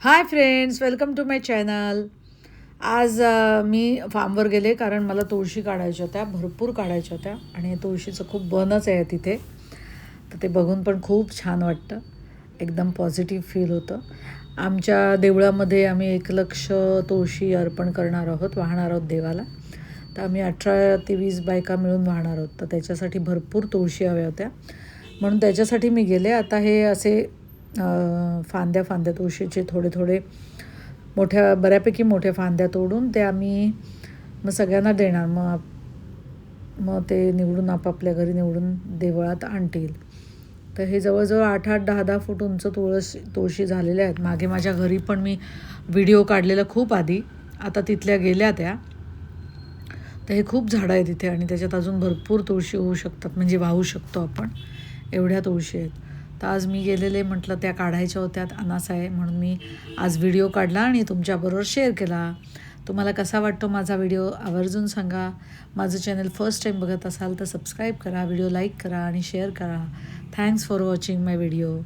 High friends, welcome to my channel. आज मी फार्मवर गेले कारण मला तुळशी काढायच्या होत्या, भरपूर काढायच्या होत्या आणि तुळशीचं खूप बनच आहे तिथे. तर ते बघून पण खूप छान वाटतं, एकदम पॉझिटिव्ह फील होतं. आमच्या देवळामध्ये आम्ही 1,00,000 तुळशी अर्पण करणार आहोत, वाहणार आहोत देवाला. तर आम्ही 18 ते 20 बायका मिळून वाहणार आहोत. तर त्याच्यासाठी भरपूर तुळशी हव्या होत्या, म्हणून त्याच्यासाठी मी गेले. आता हे असे फांद्या फांद्या तुळशीचे थोडे थोडे बऱ्यापैकी मोठ्या फांद्या तोडून ते आम्ही मग सगळ्यांना देणार. मग मग ते निवडून आपापल्या घरी निवडून देवळात आणतील. तर हे जवळजवळ 8-8, 10-10 फूट उंच तुळशी झालेल्या आहेत. मागे माझ्या घरी पण मी व्हिडिओ काढलेला खूप आधी, आता तिथल्या गेल्या त्या. तर हे खूप झाडं आहे तिथे आणि त्याच्यात अजून भरपूर तुळशी होऊ शकतात, म्हणजे वाहू शकतो आपण, एवढ्या तुळशी आहेत. तर आज मी गेलेले, म्हटलं त्या काढायच्या होत्या, अनास आहे म्हणून मी आज व्हिडिओ काढला आणि तुमच्याबरोबर शेअर केला. तुम्हाला कसा वाटतो माझा व्हिडिओ आवर्जून सांगा. माझं चॅनल फर्स्ट टाईम बघत असाल तर सबस्क्राईब करा, व्हिडिओ लाईक करा आणि शेअर करा. Thanks for watching my video.